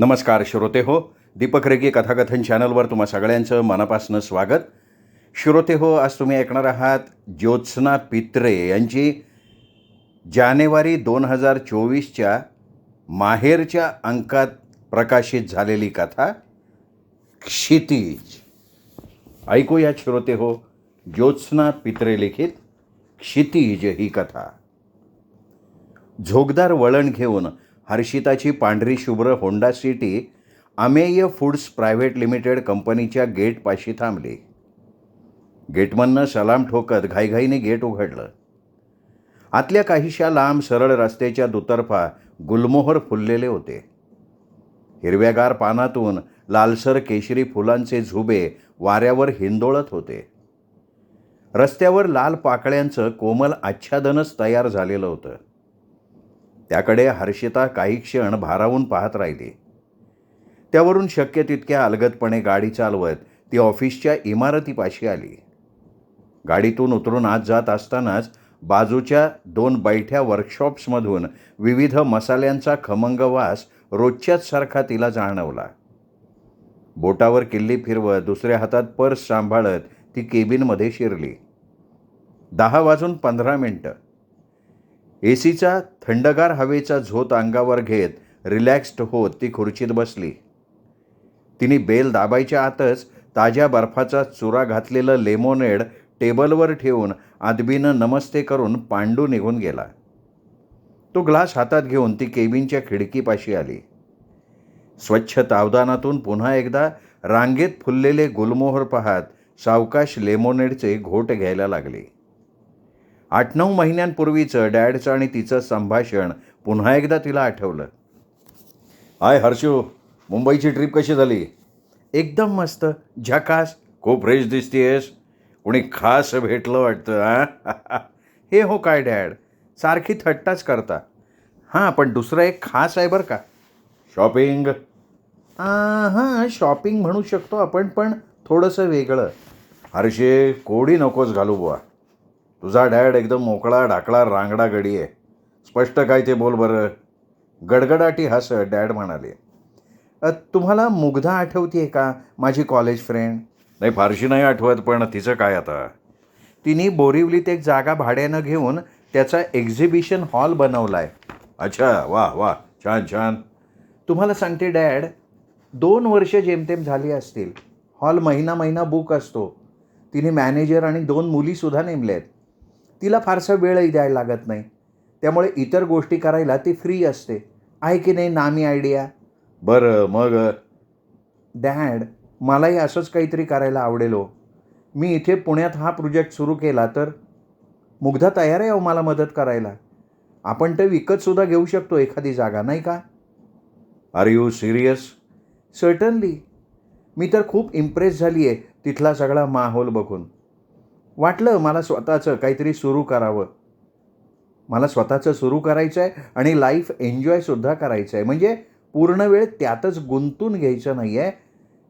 नमस्कार श्रोते हो. दीपक रेगे कथाकथन चॅनलवर तुम्हा सगळ्यांचं मनापासून स्वागत. श्रोते हो, आज तुम्ही ऐकणार आहात ज्योत्स्ना पित्रे यांची जानेवारी 2024च्या माहेरच्या अंकात प्रकाशित झालेली कथा क्षितिज. ऐकूया श्रोते हो, ज्योत्स्ना पित्रे लिखित क्षितिज ही कथा. झोगदार वळण घेऊन हर्षिताची पांढरी शुभ्र Honda City Amey foods private limited कंपनीच्या गेटपाशी थांबली. गेटमननं सलाम ठोकत घाईघाईने गेट उघडलं. आतल्या काहीशा लांब सरळ रस्त्याच्या दुतर्फा गुलमोहर फुललेले होते. हिरव्यागार पानातून लालसर केशरी फुलांचे झुबे वाऱ्यावर हिंदोळत होते. रस्त्यावर लाल पाकळ्यांचं कोमल आच्छादनच तयार झालेलं होतं. त्याकडे हर्षिता काही क्षण भारावून पाहत राहिली. त्यावरून शक्य तितक्या अलगदपणे गाडी चालवत ती ऑफिसच्या इमारतीपाशी आली. गाडीतून उतरून आत जात असतानाच बाजूच्या 2 बैठ्या वर्कशॉप्समधून विविध मसाल्यांचा खमंग वास रोजच्याच सारखा तिला जाणवला. बोटावर किल्ली फिरवत दुसऱ्या हातात पर्स सांभाळत ती केबिनमध्ये शिरली. 10:15 एसीचा थंडगार हवेचा झोत अंगावर घेत रिलॅक्स्ड होत ती खुर्चीत बसली. तिने बेल दाबायच्या आतच ताज्या बर्फाचा चुरा घातलेलं लेमोनेड टेबलवर ठेवून आदबीनं नमस्ते करून पांडू निघून गेला. तो ग्लास हातात घेऊन ती केबिनच्या खिडकीपाशी आली. स्वच्छ तावदानातून पुन्हा एकदा रांगेत फुललेले गुलमोहर पाहत सावकाश लेमोनेडचे घोट घ्यायला लागली. 8-9 महिन्यांपूर्वीचं डॅडचं आणि तिचं संभाषण पुन्हा एकदा तिला आठवलं. हाय हर्षू, मुंबईची ट्रिप कशी झाली? एकदम मस्त, झकास. खूप फ्रेश दिसतीयस. कोणी खास भेटलं वाटतं हां? हे हो काय डॅड, सारखी थट्टाच करता. हां, पण दुसरं एक खास आहे बरं का. शॉपिंग? हां, शॉपिंग म्हणू शकतो आपण, पण थोडंसं वेगळं. हर्षे, कोडी नकोस घालू बुवा. तुझा डॅड एकदम मोकळा ढाकळा रांगडा गडी आहे. स्पष्ट काय ते बोल बरं. गडगडाटी हसत डॅड म्हणाले. तुम्हाला मुग्धा आठवतीये का, माझी कॉलेज फ्रेंड? नाही, फारशी नाही आठवत, पण तिचं काय आता? तिने बोरिवलीत एक जागा भाड्यानं घेऊन त्याचा एक्झिबिशन हॉल बनवला आहे. अच्छा, वाह वाह, छान छान. तुम्हाला सांगते डॅड, 2 वर्ष जेमतेम झाली असतील. हॉल महिना बुक असतो. तिने मॅनेजर आणि 2 मुलीसुद्धा नेमल्या आहेत. तिला फारसा वेळही द्यायला लागत नाही. त्यामुळे इतर गोष्टी करायला ती फ्री असते. आहे की नाही नामी आयडिया? बरं मग? डॅड, मलाही असंच काहीतरी करायला आवडेल हो. मी इथे पुण्यात हा प्रोजेक्ट सुरू केला तर मुग्धा तयार आहे हो मला मदत करायला. आपण ते विकतसुद्धा घेऊ शकतो एखादी जागा, नाही का? Are you serious? सर्टनली. मी तर खूप इम्प्रेस झाली आहे तिथला सगळा माहोल बघून. वाटलं मला स्वतःचं काहीतरी सुरू करावं. मला स्वतःचं सुरू करायचं आहे आणि लाईफ एन्जॉयसुद्धा करायचं आहे. म्हणजे पूर्ण वेळ त्यातच गुंतून घ्यायचं नाही आहे.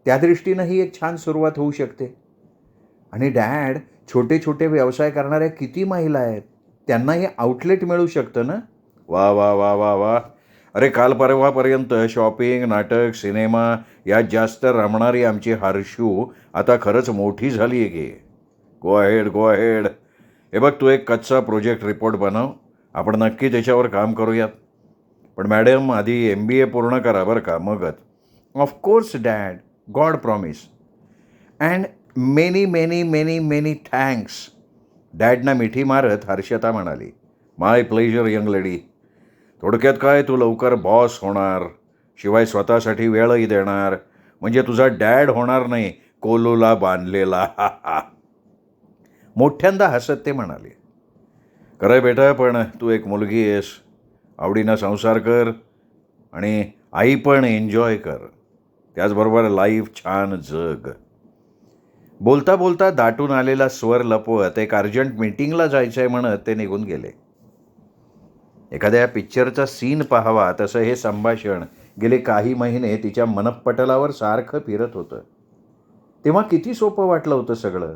त्या दृष्टीनं ही एक छान सुरुवात होऊ शकते. आणि डॅड, छोटे छोटे व्यवसाय करणाऱ्या किती महिला आहेत, त्यांना हे आउटलेट मिळू शकतं ना? वा वा वा वा वा. अरे, काल परवापर्यंत शॉपिंग, नाटक, सिनेमा यात जास्त रमणारी आमची हर्षू आता खरंच मोठी झाली आहे की. Go ahead. हे बघ, तू एक कच्चा प्रोजेक्ट रिपोर्ट बनव. आपण नक्की त्याच्यावर काम करूयात. पण मॅडम, आधी MBA पूर्ण करा बरं का, मगच. Of course dad, god promise. And many many many many thanks. डॅडना मिठी मारत हर्षता म्हणाली. My pleasure young lady. थोडक्यात काय, तू लवकर बॉस होणार, शिवाय स्वतःसाठी वेळही देणार. म्हणजे तुझा डॅड होणार नाही, कोलूला बांधलेला. मोठ्यांदा हसत ते म्हणाले. खरंय बेटा, पण तू एक मुलगी आहेस. आवडीनं संसार कर आणि आई पण एन्जॉय कर. त्याचबरोबर लाईफ छान जग. बोलता बोलता दाटून आलेला स्वर लपवत एक अर्जंट मीटिंगला जायचं आहे म्हणत ते निघून गेले. एखाद्या पिक्चरचा सीन पाहावा तसं हे संभाषण गेले काही महिने तिच्या मनपटलावर सारखं फिरत होतं. तेव्हा किती सोपं वाटलं होतं सगळं.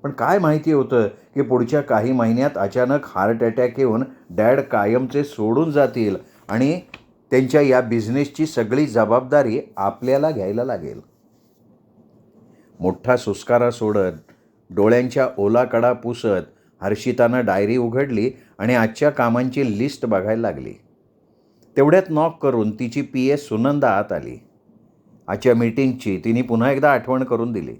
पण काय माहिती होतं की पुढच्या काही महिन्यात अचानक हार्ट अटॅक येऊन डॅड कायमचे सोडून जातील आणि त्यांच्या या बिझनेसची सगळी जबाबदारी आपल्याला घ्यायला लागेल. मोठा सुस्कारा सोडत, डोळ्यांच्या ओला कडा पुसत हर्षितानं डायरी उघडली आणि आजच्या कामांची लिस्ट बघायला लागली. तेवढ्यात नॉक करून तिची PA सुनंदा आत आली. आजच्या मीटिंगची तिने पुन्हा एकदा आठवण करून दिली.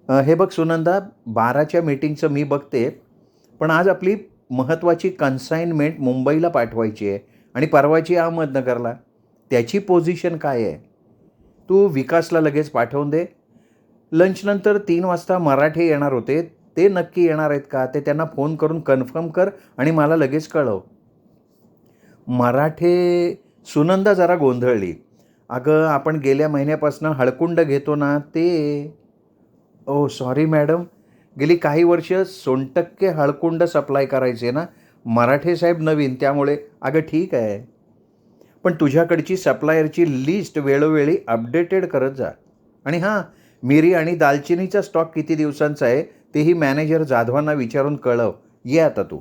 हे बघ सुनंदा, 12च्या मीटिंगचं मी बघते, पण आज आपली महत्त्वाची कन्साइनमेंट मुंबईला पाठवायची आहे आणि परवाची अहमदनगरला. त्याची पोझिशन काय आहे? तू विकासला लगेच पाठवून दे. लंचनंतर 3 वाजता मराठे येणार होते, ते नक्की येणार आहेत का ते त्यांना फोन करून कन्फर्म कर आणि मला लगेच कळव. मराठे? सुनंदा जरा गोंधळली. अगं, आपण गेल्या महिन्यापासून हळकुंड घेतो ना ते. ओ सॉरी मॅडम, गेली काही वर्ष सोनटक्के हळकुंड सप्लाय करायचे ना. मराठे साहेब नवीन, त्यामुळे. अगं ठीक आहे, पण तुझ्याकडची सप्लायरची लिस्ट वेळोवेळी अपडेटेड करत जा. आणि हां, मिरी आणि दालचिनीचा स्टॉक किती दिवसांचा आहे तेही मॅनेजर जाधवांना विचारून कळव. ये आता तू.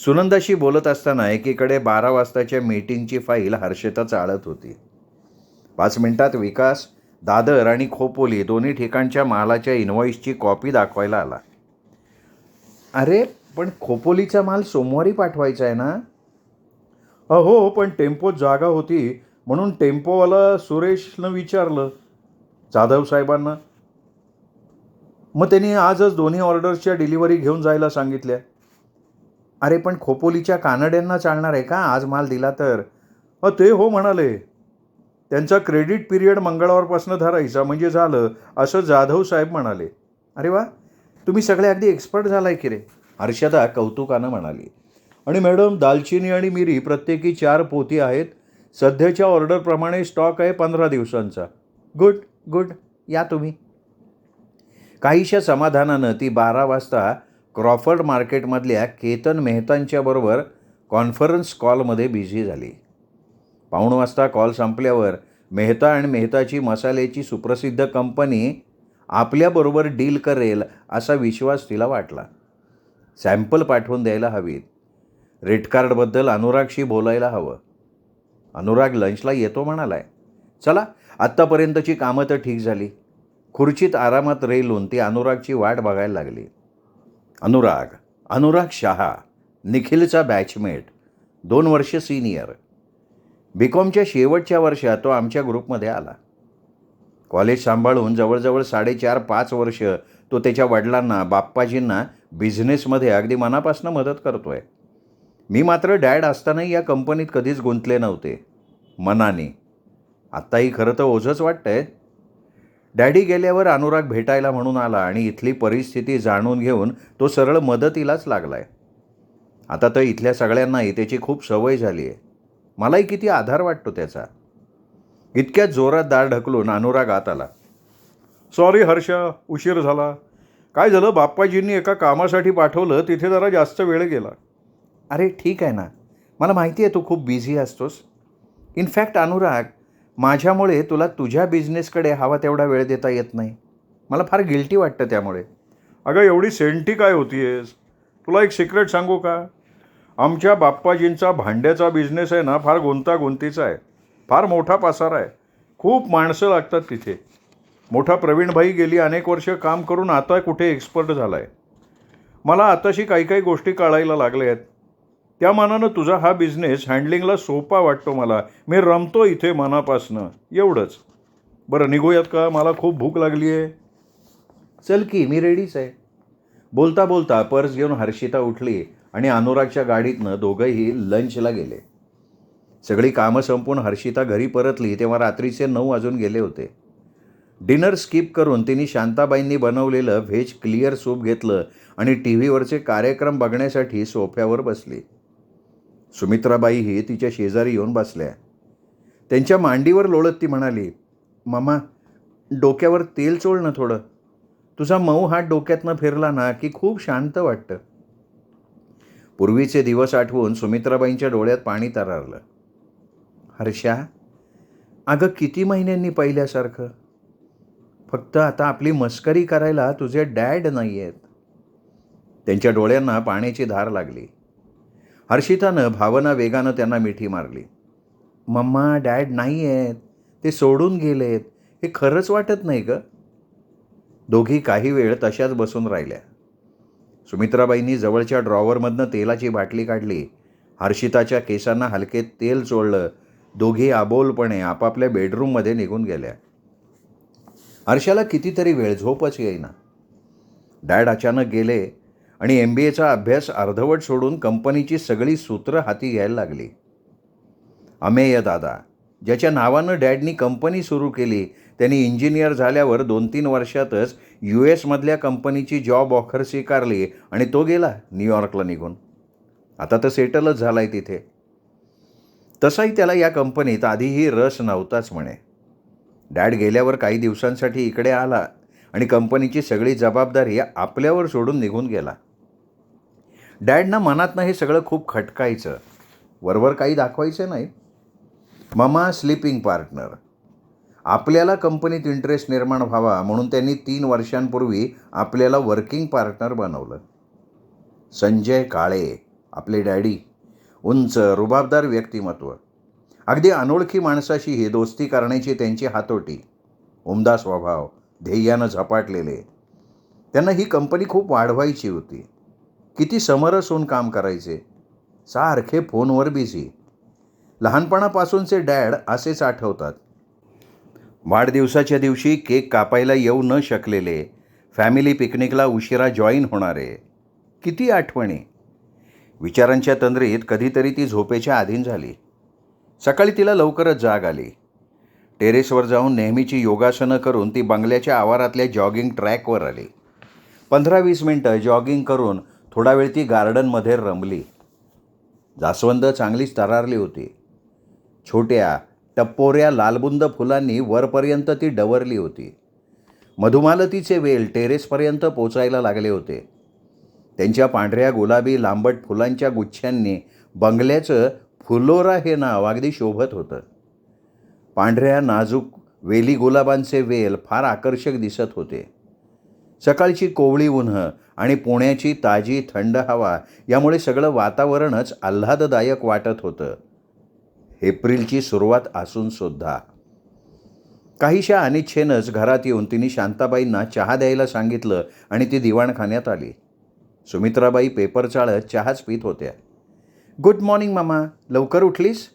सुनंदाशी बोलत असताना एकीकडे 12 वाजताच्या मीटिंगची फाईल हर्षिता चाळत होती. 5 मिनिटात विकास दादर आणि खोपोली दोन्ही ठिकाणच्या मालाच्या इन्व्हॉइसची कॉपी दाखवायला आला. अरे, पण खोपोलीचा माल सोमवारी पाठवायचा आहे ना? हो, पण टेम्पोत जागा होती म्हणून टेम्पोवाला सुरेशनं विचारलं जाधव साहेबांना. मग त्यांनी आजच दोन्ही ऑर्डर्सच्या डिलिव्हरी घेऊन जायला सांगितल्या. अरे, पण खोपोलीच्या कानड्यांना चालणार आहे का आज माल दिला तर? ते हो म्हणाले. त्यांचा क्रेडिट पिरियड मंगळवारपासून धरायचा म्हणजे झालं, असं जाधव साहेब म्हणाले. अरे वा, तुम्ही सगळे अगदी एक्सपर्ट झालाय की रे, हर्षदा कौतुकानं म्हणाली. आणि मॅडम, दालचिनी आणि मिरी प्रत्येकी 4 पोती आहेत. सध्याच्या ऑर्डरप्रमाणे स्टॉक आहे 15 दिवसांचा. गुड गुड, या तुम्ही. काहीशा समाधानानं ती 12 वाजता क्रॉफर्ड मार्केटमधल्या केतन मेहतांच्या बरोबर कॉन्फरन्स कॉलमध्ये बिझी झाली. 1:15 वाजता कॉल संपल्यावर मेहता आणि मेहताची मसाल्याची सुप्रसिद्ध कंपनी आपल्याबरोबर डील करेल असा विश्वास तिला वाटला. सॅम्पल पाठवून द्यायला हवीत. रेट कार्डबद्दल अनुरागशी बोलायला हवं. अनुराग लंचला येतो म्हणालाय. चला, आत्तापर्यंतची कामं तर ठीक झाली. खुर्चीत आरामात रेलून ती अनुरागची वाट बघायला लागली. अनुराग शहा, निखिलचा बॅचमेट, 2 वर्ष सिनियर. BComच्या शेवटच्या वर्षात तो आमच्या ग्रुपमध्ये आला. कॉलेज सांभाळून जवळजवळ 4.5-5 वर्ष तो त्याच्या वडिलांना, बाप्पाजींना बिझनेसमध्ये अगदी मनापासून मदत करतोय. मी मात्र डॅड असतानाही या कंपनीत कधीच गुंतले नव्हते, मनाने. आत्ताही खरं तर ओझंच वाटतंय. डॅडी गेल्यावर अनुराग भेटायला म्हणून आला आणि इथली परिस्थिती जाणून घेऊन तो सरळ मदतीलाच लागलाय. आता तर इथल्या सगळ्यांनाही त्याची खूप सवय झाली आहे. मलाही किती आधार वाटतो त्याचा. इतक्यात जोरात दार ढकलून अनुराग आत आला. सॉरी हर्षा, उशीर झाला. काय झालं, बाप्पाजींनी एका कामासाठी पाठवलं, तिथे जरा जास्त वेळ गेला. अरे ठीक आहे ना, मला माहिती आहे तू खूप बिझी असतोस. इनफॅक्ट अनुराग, माझ्यामुळे तुला तुझ्या बिझनेसकडे हवा तेवढा वेळ देता येत नाही. मला फार गिल्टी वाटतं त्यामुळे. अगं, एवढी सेंटी काय होतीयेस? तुला एक सिक्रेट सांगू का? आमच्या बाप्पाजींचा भांड्याचा बिझनेस आहे ना, फार गुंतागुंतीचा आहे. फार मोठा पसारा आहे. खूप माणसं लागतात तिथे. मोठा प्रवीणभाई गेली अनेक वर्ष काम करून आता कुठे एक्सपर्ट झाला आहे. मला आताशी काही गोष्टी कळायला लागल्या आहेत. त्या मानानं तुझा हा बिझनेस हँडलिंगला सोपा वाटतो मला. मी रमतो इथे मनापासनं, एवढंच. बरं, निघूयात का? मला खूप भूक लागली आहे. चल की, मी रेडीच आहे. बोलता बोलता पर्स घेऊन हर्षिता उठली आणि अनुरागच्या गाडीतनं दोघंही लंचला गेले. सगळी कामं संपून हर्षिता घरी परतली तेव्हा रात्रीचे 9 वाजून गेले होते. डिनर स्किप करून तिने शांताबाईंनी बनवलेलं व्हेज क्लिअर सूप घेतलं आणि TV वरचे कार्यक्रम बघण्यासाठी सोफ्यावर बसली. सुमित्राबाईही तिच्या शेजारी येऊन बसल्या. त्यांच्या मांडीवर लोळत ती म्हणाली, मामा, डोक्यावर तेल चोळ ना थोडं. तुझा मऊ हात डोक्यातनं फिरला ना की खूप शांत वाटतं. पूर्वीचे दिवस आठवून सुमित्राबाईंच्या डोळ्यात पाणी तरळलं. हर्षा, अगं किती महिन्यांनी पहिल्यासारखं. फक्त आता आपली मस्करी करायला तुझे डॅड नाही आहेत. त्यांच्या डोळ्यांना पाण्याची धार लागली. हर्षितानं भावना वेगानं त्यांना मिठी मारली. मम्मा डॅड नाही आहेत, ते सोडून गेलेत, हे खरंच वाटत नाही ग. दोघी काही वेळ तशाच बसून राहिल्या. सुमित्राबाईंनी जवळच्या ड्रॉवरमधनं तेलाची बाटली काढली. हर्षिताच्या केसांना हलके तेल चोळलं. दोघी आबोलपणे आपापल्या बेडरूममध्ये निघून गेल्या. हर्षाला कितीतरी वेळ झोपच येईना. डॅड अचानक गेले आणि MBAचा अभ्यास अर्धवट सोडून कंपनीची सगळी सूत्रं हाती घ्यायला लागली. अमेय दादा, ज्याच्या नावानं डॅडनी कंपनी सुरू केली, त्यांनी इंजिनियर झाल्यावर 2-3 वर्षातच US मधल्या कंपनीची जॉब ऑफर स्वीकारली आणि तो गेला न्यूयॉर्कला निघून. आता तर सेटलच झाला आहे तिथे. तसाही त्याला या कंपनीत आधीही रस नव्हताच म्हणे. डॅड गेल्यावर काही दिवसांसाठी इकडे आला आणि कंपनीची सगळी जबाबदारी आपल्यावर सोडून निघून गेला. डॅडना मनातनं हे सगळं खूप खटकायचं. वरवर काही दाखवायचं नाही. Mama sleeping partner. आपल्याला कंपनीत इंटरेस्ट निर्माण व्हावा म्हणून त्यांनी 3 वर्षांपूर्वी आपल्याला वर्किंग पार्टनर बनवलं. संजय काळे, आपले डॅडी, उंच रुबाबदार व्यक्तिमत्व. अगदी अनोळखी माणसाशीही दोस्ती करण्याची त्यांची हातोटी. उमदा स्वभाव, ध्येयानं झपाटलेले. त्यांना ही कंपनी खूप वाढवायची होती. किती समरस होऊन काम करायचे. सारखे फोनवर बिझी. लहानपणापासूनचे डॅड असेच आठवतात. वाढदिवसाच्या दिवशी केक कापायला येऊ न शकलेले, फॅमिली पिकनिकला उशिरा जॉईन होणारे. किती आठवणी. विचारांच्या तंद्रीत कधीतरी ती झोपेच्या अधीन झाली. सकाळी तिला लवकरच जाग आली. टेरेसवर जाऊन नेहमीची योगासनं करून ती बंगल्याच्या आवारातल्या जॉगिंग ट्रॅकवर आली. 15-20 मिनटं जॉगिंग करून थोडा वेळ ती गार्डनमध्ये रमली. जास्वंद चांगलीच तरारली होती. छोट्या टप्पोऱ्या लालबुंद फुलांनी वरपर्यंत ती डवरली होती. मधुमालतीचे वेल टेरेसपर्यंत पोचायला लागले होते. त्यांच्या पांढऱ्या गुलाबी लांबट फुलांच्या गुच्छांनी बंगल्याचं फुलोरा हे नाव अगदी शोभत होतं. पांढऱ्या नाजूक वेली गुलाबांचे वेल फार आकर्षक दिसत होते. सकाळची कोवळी उन्हं आणि पुण्याची ताजी थंड हवा यामुळे सगळं वातावरणच आल्हाददायक वाटत होतं. एप्रिलची सुरुवात असून सुद्धा. काहीशा अनिच्छेनंच घरात येऊन तिने शांताबाईंना चहा द्यायला सांगितलं आणि ती दिवाणखान्यात आली. सुमित्राबाई पेपर चाळत चहाच पीत होत्या. गुड मॉर्निंग मामा, लवकर उठलीस?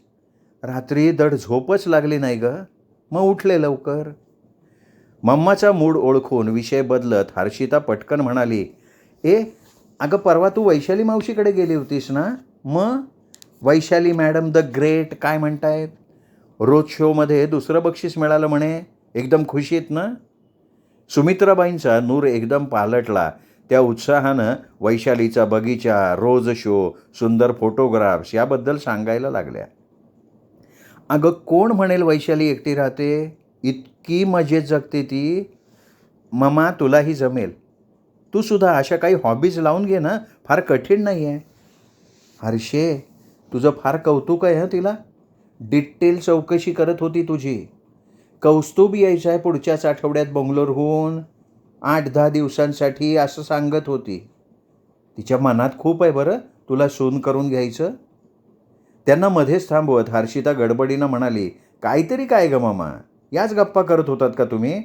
रात्री धड झोपच लागली नाही ग, मग उठले लवकर. मम्माचा मूड ओळखून विषय बदलत हर्षिता पटकन म्हणाली, अगं परवा तू वैशाली मावशीकडे गेली होतीस ना? मग वैशाली मॅडम द ग्रेट काय म्हणतायत? रोज शोमध्ये 2रं बक्षीस मिळालं म्हणे. एकदम खुशीत ना? सुमित्राबाईंचा नूर एकदम पालटला. त्या उत्साहानं वैशालीचा बगीचा, रोज शो, सुंदर फोटोग्राफ्स याबद्दल सांगायला लागल्या. अगं कोण म्हणेल वैशाली एकटी राहते? इतकी मजेत जगते ती. ममा तुलाही जमेल. तू सुद्धा अशा काही हॉबीज लावून घे ना, फार कठीण नाही आहे. हर्षे, तुझं फार कौतुक आहे तिला. डिटेल चौकशी करत होती तुझी. कौस्तुभ यायचं आहे पुढच्याच आठवड्यात बंगलोरहून 8-10 दिवसांसाठी असं सांगत होती. तिच्या मनात खूप आहे बरं तुला सून करून घ्यायचं. त्यांना मध्येच थांबवत हर्षिता गडबडीनं म्हणाली, काहीतरी काय ग मामा, याच गप्पा करत होतात का तुम्ही?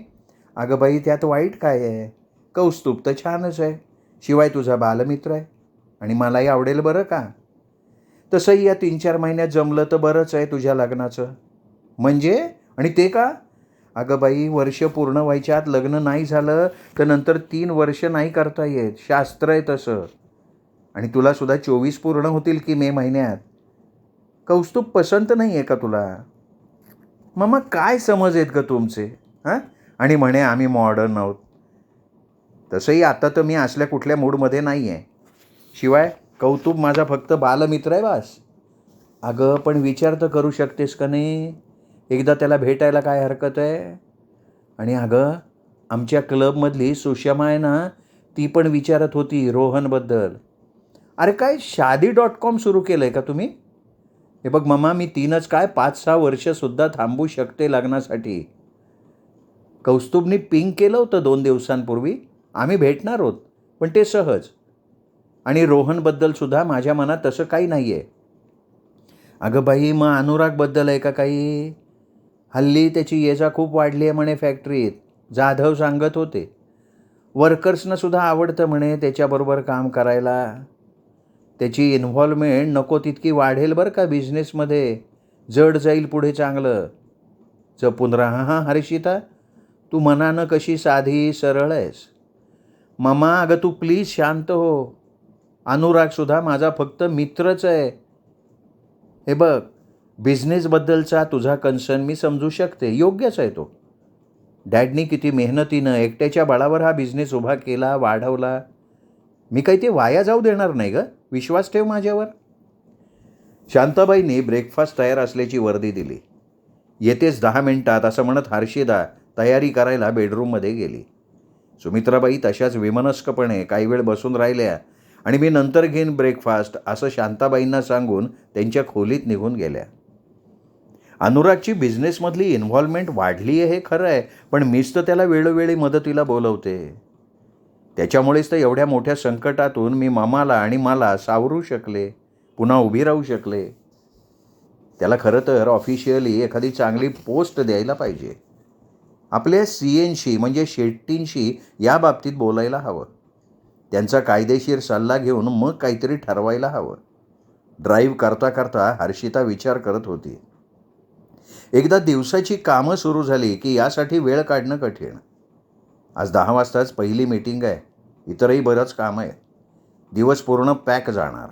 अगं बाई त्यात वाईट काय आहे? कौस्तुभ तर छानच आहे. शिवाय तुझा बालमित्र आहे आणि मलाही आवडेल बरं का. तसंही या 3-4 महिन्यात जमलं तर बरंच आहे तुझ्या लग्नाचं. म्हणजे? आणि ते का? अगं बाई वर्ष पूर्ण व्हायच्या आत लग्न नाही झालं तर नंतर 3 वर्ष नाही करता येत. शास्त्र आहे तसं. आणि तुला सुद्धा 24 पूर्ण होतील की मे महिन्यात. कौस्तुभ पसंत नाही आहे का तुला? मग काय समज आहेत ग तुमचे? आणि म्हणे आम्ही मॉडर्न आहोत. तसंही आता तर मी असल्या कुठल्या मूडमध्ये नाही आहे. शिवाय कौतुक माझा फक्त बालमित्र आहे बास. अगं पण विचार तर करू शकतेस का नाही? एकदा त्याला भेटायला काय हरकत आहे? आणि अगं आमच्या क्लबमधली सुषमा आहे ना, ती पण विचारत होती रोहनबद्दल. अरे काय शादी.com सुरू केलं आहे का तुम्ही? हे बघ मम्मा, मी 3च काय 5-6 वर्षसुद्धा थांबू शकते लग्नासाठी. कौस्तुभनी पिंग केलं होतं 2 दिवसांपूर्वी. आम्ही भेटणार आहोत, पण ते सहज. आणि रोहनबद्दल सुद्धा माझ्या मनात तसं काही नाही आहे. अगं बाई, मग अनुरागबद्दल आहे का काही? हल्ली त्याची ये-जा खूप वाढली आहे म्हणे फॅक्टरीत. जाधव सांगत होते. वर्कर्सना सुद्धा आवडतं म्हणे त्याच्याबरोबर काम करायला. त्याची इन्व्हॉल्वमेंट नको तितकी वाढेल बरं का बिझनेसमध्ये. जड जाईल पुढे चांगलं. जपून राहा हां हर्षिता. तू मनानं कशी साधी सरळ आहेस. मामा अगं तू प्लीज शांत हो. अनुरागसुद्धा माझा फक्त मित्रच आहे. हे बघ, बिझनेसबद्दलचा तुझा कन्सर्न मी समजू शकते. योग्यच आहे तो. डॅडनी किती मेहनतीनं एकट्याच्या बळावर हा बिझनेस उभा केला, वाढवला. मी काही ते वाया जाऊ देणार नाही गं. विश्वास ठेव माझ्यावर. शांताबाईंनी ब्रेकफास्ट तयार असल्याची वर्दी दिली. येतेच 10 मिनिटात असं म्हणत हर्षिता तयारी करायला बेडरूममध्ये गेली. सुमित्राबाई तशाच विमनस्कपणे काही वेळ बसून राहिल्या आणि मी नंतर घेईन ब्रेकफास्ट असं शांताबाईंना सांगून त्यांच्या खोलीत निघून गेल्या. अनुरागची बिझनेसमधली इन्व्हॉल्वमेंट वाढली आहे हे खरं आहे, पण मीच तर त्याला वेळोवेळी मदतीला बोलवते. त्याच्यामुळेच तर एवढ्या मोठ्या संकटातून मी मामाला आणि मला सावरू शकले, पुन्हा उभी राहू शकले. त्याला खरं तर ऑफिशियली एखादी चांगली पोस्ट द्यायला पाहिजे. आपल्या CNशी म्हणजे शेट्टींशी या बाबतीत बोलायला हवं. त्यांचा कायदेशीर सल्ला घेऊन मग काहीतरी ठरवायला हवं. ड्राईव्ह करता करता हर्षिता विचार करत होती. एकदा दिवसाची कामं सुरू झाली की यासाठी वेळ काढणं कठीण. आज 10 वाजताच पहिली मीटिंग आहे. इतरही बरंच काम आहे. दिवस पूर्ण पॅक जाणार.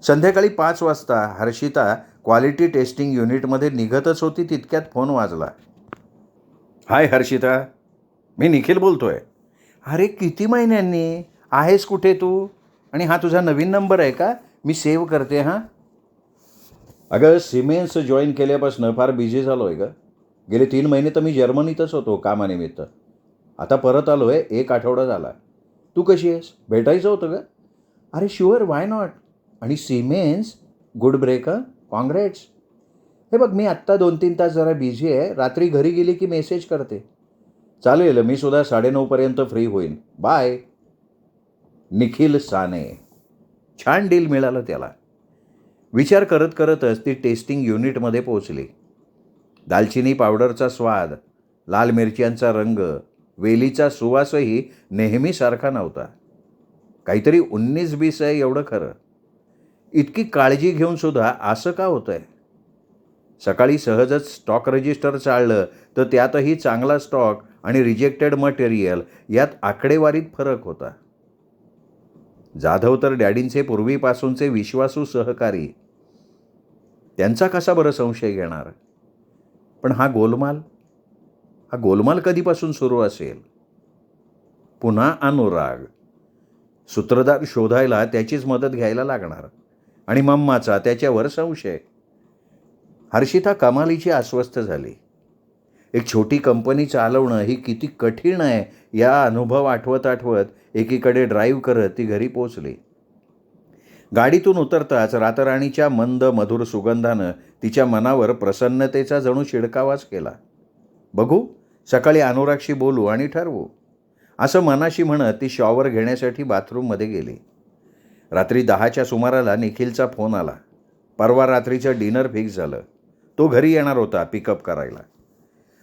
संध्याकाळी 5 वाजता हर्षिता क्वालिटी टेस्टिंग युनिटमध्ये निघतच होती तितक्यात फोन वाजला. हाय हर्षिता, मी निखिल बोलतोय. अरे किती महिन्यांनी? आहेस कुठे तू? आणि हा तुझा नवीन नंबर आहे का? मी सेव्ह करते हां. अगं सिमेन्स जॉईन केल्यापासून फार बिझी झालो आहे गं. गेले 3 महिने तर मी जर्मनीतच होतो कामानिमित्त. आता परत आलो आहे, 1 आठवडा झाला. तू कशी आहेस? भेटायचं होतं गं. अरे शुअर, वाय नॉट. आणि सिमेन्स गुड ब्रेक हं. कॉंग्रॅट्स. हे बघ, मी आत्ता 2-3 तास जरा बिझी आहे. रात्री घरी गेली की मेसेज करते. चालेल, मी सुद्धा 9:30 फ्री होईन. बाय. निखिल साने. छान डील मिळालं त्याला. विचार करत करतच ती टेस्टिंग युनिटमध्ये पोहोचली. दालचिनी पावडरचा स्वाद, लाल मिरच्यांचा रंग, वेलीचा सुवासही नेहमीसारखा नव्हता. काहीतरी 19-20 आहे एवढं खरं. इतकी काळजी घेऊन सुद्धा असं का होतं आहे? सकाळी सहजच स्टॉक रजिस्टर चाळलं तर त्यातही चांगला स्टॉक आणि रिजेक्टेड मटेरियल यात आकडेवारीत फरक होता. जाधव तर डॅडींचे पूर्वीपासूनचे विश्वासू सहकारी. त्यांचा कसा बरं संशय घेणार? पण हा गोलमाल कधीपासून सुरू असेल? पुन्हा अनुराग. सूत्रधार शोधायला त्याचीच मदत घ्यायला लागणार. आणि मम्माचा त्याच्यावर संशय. हर्षिता कमालीची अस्वस्थ झाली. एक छोटी कंपनी चालवणं ही किती कठीण आहे या अनुभव आठवत एकीकडे ड्राईव्ह करत ती घरी पोचली. गाडीतून उतरताच रातराणीच्या मंद मधुर सुगंधानं तिच्या मनावर प्रसन्नतेचा जणू शिडकावाच केला. बघू, सकाळी अनुरागशी बोलू आणि ठरवू, असं मनाशी म्हणत ती शॉवर घेण्यासाठी बाथरूममध्ये गेली. रात्री 10च्या सुमाराला निखिलचा फोन आला. परवा रात्रीचं डिनर फिक्स झालं. तो घरी येणार होता पिकअप करायला.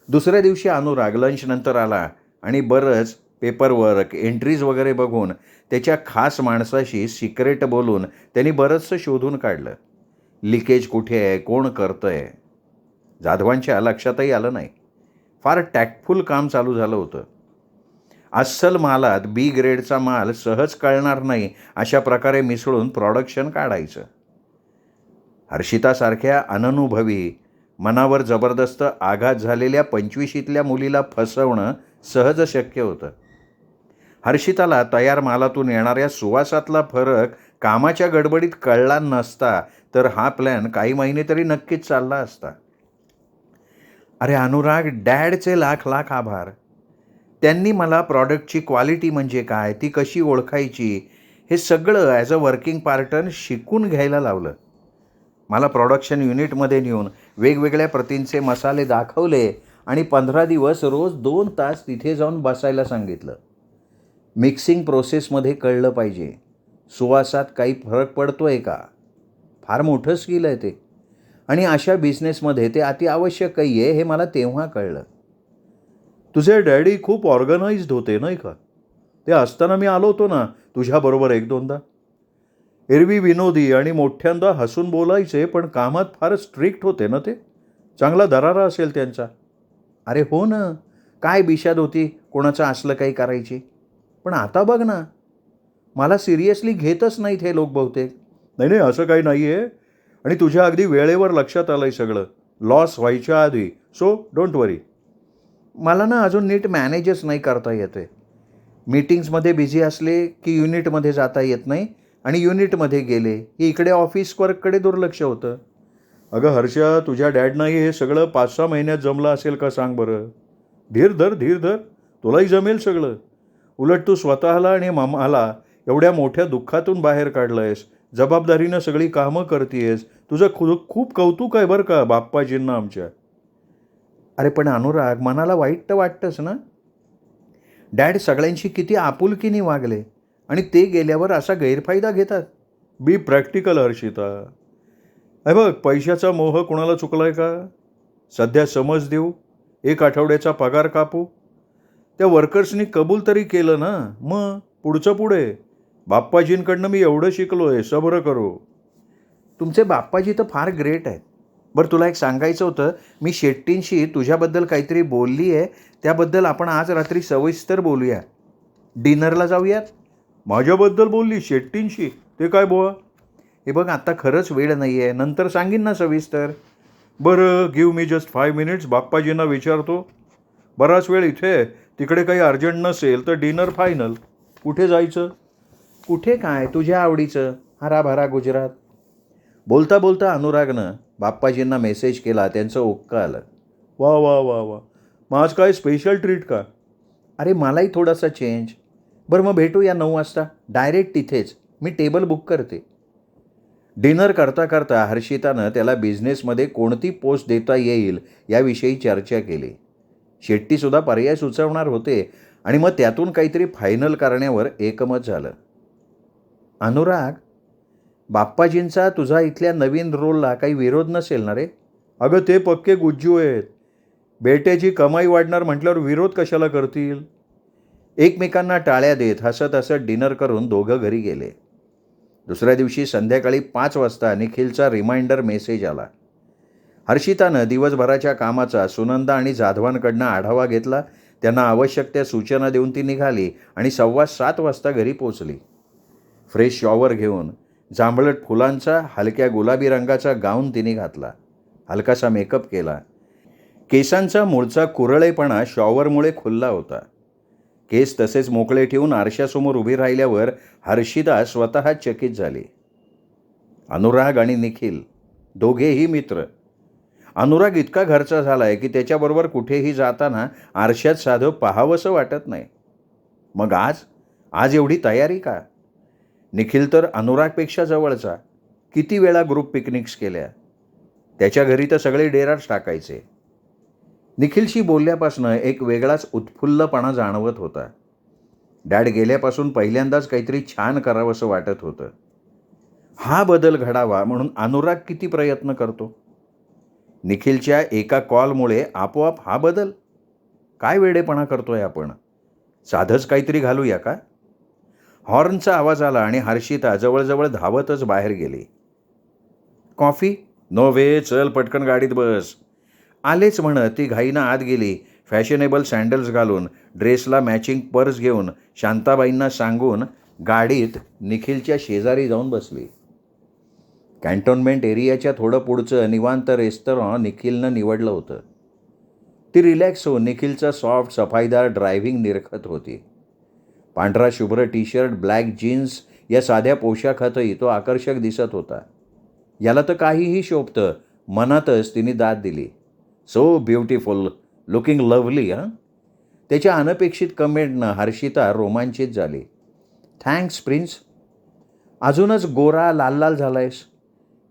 दुसऱ्या दिवशी अनुराग लंचनंतर आला आणि बरंच पेपरवर्क, एंट्रीज वगैरे बघून त्याच्या खास माणसाशी सिक्रेट बोलून त्यांनी बरंचसं शोधून काढलं. लिकेज कुठे आहे, कोण करतं आहे, जाधवांच्या लक्षातही आलं नाही. फार टॅक्टफुल काम चालू झालं होतं. अस्सल मालात बी ग्रेडचा माल सहज कळणार नाही अशा प्रकारे मिसळून प्रोडक्शन काढायचं. हर्षितासारख्या अननुभवी, मनावर जबरदस्त आघात झालेल्या 25शीतल्या मुलीला फसवणं सहज शक्य होतं. हर्षिताला तयार मालातून येणाऱ्या सुवासातला फरक कामाच्या गडबडीत कळला नसता तर हा प्लॅन काही महिने तरी नक्कीच चालला असता. अरे अनुराग, डॅडचे लाख लाख आभार. त्यांनी मला प्रॉडक्टची क्वालिटी म्हणजे काय, ती कशी ओळखायची, हे सगळं ॲज अ वर्किंग पार्टनर शिकून घ्यायला लावलं. मला प्रोडक्शन युनिटमध्ये नेऊन वेगवेगळ्या प्रतींचे मसाले दाखवले आणि 15 दिवस रोज 2 तास तिथे जाऊन बसायला सांगितलं. मिक्सिंग प्रोसेसमध्ये कळलं पाहिजे, सुवासात काही फरक पडतोय का. फार मोठं स्किल आहे ते. आणि अशा बिझनेसमध्ये ते अतिआवश्यकही आहे हे मला तेव्हा कळलं. तुझे डॅडी खूप ऑर्गनाइज्ड होते नाही का? ते असताना मी आलो होतो ना तुझ्याबरोबर 1-2दा. एरवी विनोदी आणि मोठ्यांदा हसून बोलायचे, पण कामात फार स्ट्रिक्ट होते ना ते. चांगला दरारा असेल त्यांचा. अरे हो ना, काय बिशाद होती कोणाचं असलं काही करायची. पण आता बघ ना, मला सिरियसली घेतच नाहीत हे लोक बहुतेक. नाही नाही, असं काही नाही आहे. आणि तुझ्या अगदी वेळेवर लक्षात आलंय सगळं. लॉस व्हायच्या आधी. सो डोंट वरी. मला ना अजून नीट मॅनेजच नाही करता येत आहे. मीटिंग्समध्ये बिझी असले की युनिटमध्ये जाता येत नाही आणि युनिटमध्ये गेले की इकडे ऑफिस वर्ककडे दुर्लक्ष होतं. अगं हर्षा, तुझ्या डॅडनाही हे सगळं 5-6 महिन्यात जमलं असेल का सांग बरं. धीर धर, धीर धर. तुलाही जमेल सगळं. उलट तू स्वतःला आणि मला एवढ्या मोठ्या दुःखातून बाहेर काढलंयस. जबाबदारीनं सगळी कामं करतेयस. तुझं खूप कौतुक आहे बरं का बाप्पाजींना आमच्या. अरे पण अनुराग, मनाला वाईट तर वाटतंच ना. डॅड सगळ्यांशी किती आपुलकीने वागले आणि ते गेल्यावर असा गैरफायदा घेतात. बी प्रॅक्टिकल हर्षिता. हे बघ, पैशाचा मोह कुणाला चुकलाय का? सध्या समज देऊ, 1 आठवड्याचा पगार कापू. त्या वर्कर्सनी कबूल तरी केलं ना. मग पुढचं पुढे. बाप्पाजींकडनं मी एवढं शिकलोय, सब्र करो. तुमचे बाप्पाजी तर फार ग्रेट आहेत. बरं तुला एक सांगायचं होतं, मी शेट्टींशी तुझ्याबद्दल काहीतरी बोलली आहे. त्याबद्दल आपण आज रात्री सविस्तर बोलूया. डिनरला जाऊयात. माझ्याबद्दल बोलली शेट्टींशी? ते काय बुवा? हे बघ, आता खरंच वेळ नाही आहे, नंतर सांगीन ना सविस्तर. बरं, गिव्ह मी जस्ट 5 मिनिट्स. बाप्पाजींना विचारतो. बराच वेळ इथे, तिकडे काही अर्जंट नसेल तर डिनर फायनल. कुठे जायचं? कुठे काय, तुझ्या आवडीचं. हराभरा गुजरात. बोलता बोलता अनुरागनं बाप्पाजींना मेसेज केला. त्यांचं ओक्कं आलं. वा वा वा वा. मग आज काय स्पेशल ट्रीट का? अरे मलाही थोडासा चेंज. बरं मग भेटूया 9 वाजता डायरेक्ट तिथेच. मी टेबल बुक करते. डिनर करता करता हर्षितानं त्याला बिझनेसमध्ये कोणती पोस्ट देता येईल याविषयी चर्चा केली. शेट्टीसुद्धा पर्याय सुचवणार होते आणि मग त्यातून काहीतरी फायनल करण्यावर एकमत झालं. अनुराग, बाप्पाजींचा तुझा इथल्या नवीन रोलला काही विरोध नसेल ना रे? अगं ते पक्के गुज्जू आहेत. बेट्याची कमाई वाढणार म्हटल्यावर विरोध कशाला करतील? एकमेकांना टाळ्या देत हसत हसत डिनर करून दोघं घरी गेले. दुसऱ्या दिवशी संध्याकाळी 5 वाजता निखिलचा रिमाइंडर मेसेज आला. हर्षितानं दिवसभराच्या कामाचा सुनंदा आणि जाधवांकडनं आढावा घेतला. त्यांना आवश्यक त्या सूचना देऊन ती निघाली आणि 6:15 वाजता घरी पोचली. फ्रेश शॉवर घेऊन जांभळट फुलांचा हलक्या गुलाबी रंगाचा गाऊन तिने घातला. हलकासा मेकअप केला. केसांचा मूळचा कुरळेपणा शॉवरमुळे खुलला होता. केस तसेच मोकळे ठेवून आरशासमोर उभी राहिल्यावर हर्षिता स्वतः चकित झाली. अनुराग आणि निखिल दोघेही मित्र. अनुराग इतका घरचा झाला आहे की त्याच्याबरोबर कुठेही जाताना आरशात साधं पाहावंसं वाटत नाही. मग आज एवढी तयारी का? निखिल तर अनुरागपेक्षा जवळचा. किती वेळा ग्रुप पिकनिक्स केल्या. त्याच्या घरी तर सगळे डेराच टाकायचे. निखिलशी बोलल्यापासून एक वेगळाच उत्फुल्लपणा जाणवत होता. डॅड गेल्यापासून पहिल्यांदाच काहीतरी छान करावंसं वाटत होतं. हा बदल घडावा म्हणून अनुराग किती प्रयत्न करतो. निखिलच्या एका कॉलमुळे आपोआप हा बदल? काय वेडेपणा करतोय आपण. साधंच काहीतरी घालूया का? हॉर्नचा आवाज आला आणि हर्षिता जवळजवळ धावतच बाहेर गेली. कॉफी? नो वे, चल पटकन गाडीत बस. आलेच म्हणत ती घाईनं आत गेली. फॅशनेबल सँडल्स घालून, ड्रेसला मॅचिंग पर्स घेऊन, शांताबाईंना सांगून गाडीत निखिलच्या शेजारी जाऊन बसली. कॅन्टोन्मेंट एरियाच्या थोडं पुढचं निवांत रेस्तॉरं निखिलनं निवडलं होतं. ती रिलॅक्स होऊन निखिलचा सॉफ्ट सफाईदार ड्रायव्हिंग निरखत होती. पांढरा शुभ्र टी शर्ट, ब्लॅक जीन्स या साध्या पोशाखातही तो आकर्षक दिसत होता. याला तर काहीही शोभतं. मनातच तिने दाद दिली. So beautiful, looking lovely. त्याच्या अनपेक्षित कमेंटनं हर्षिता रोमांचित झाली. Thanks prince. अजूनच गोरा लाल लाल झालायस.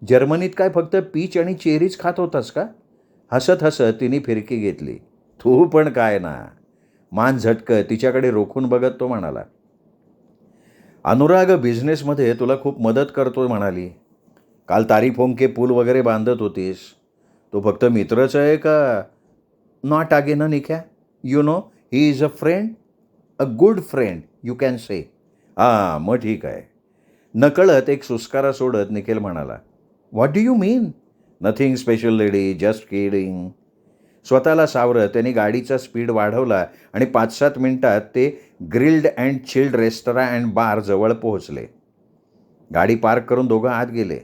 जर्मनीत काय फक्त पीच आणि चेरीज खात होतास का? हसत हसत तिने फिरकी घेतली. तू पण काय ना. मान झटकत तिच्याकडे रोखून बघत तो म्हणाला. अनुराग बिझनेसमध्ये तुला खूप मदत करतो म्हणाली. काल तारीफोंके पूल वगैरे बांधत होतीस. तो फक्त मित्रच आहे का? Not again Nikhya. You know he is a friend, a good friend you can say. हां, मग ठीक आहे. नकळत एक सुस्कारा सोडत निखिल म्हणाला, what do you mean? Nothing special lady, just kidding. स्वतःला सावरत त्यांनी गाडीचा स्पीड वाढवला आणि 5-7 मिनिटात ते grilled and chilled restaurant and bar जवळ पोहोचले. गाडी पार्क करून दोघं आत गेले.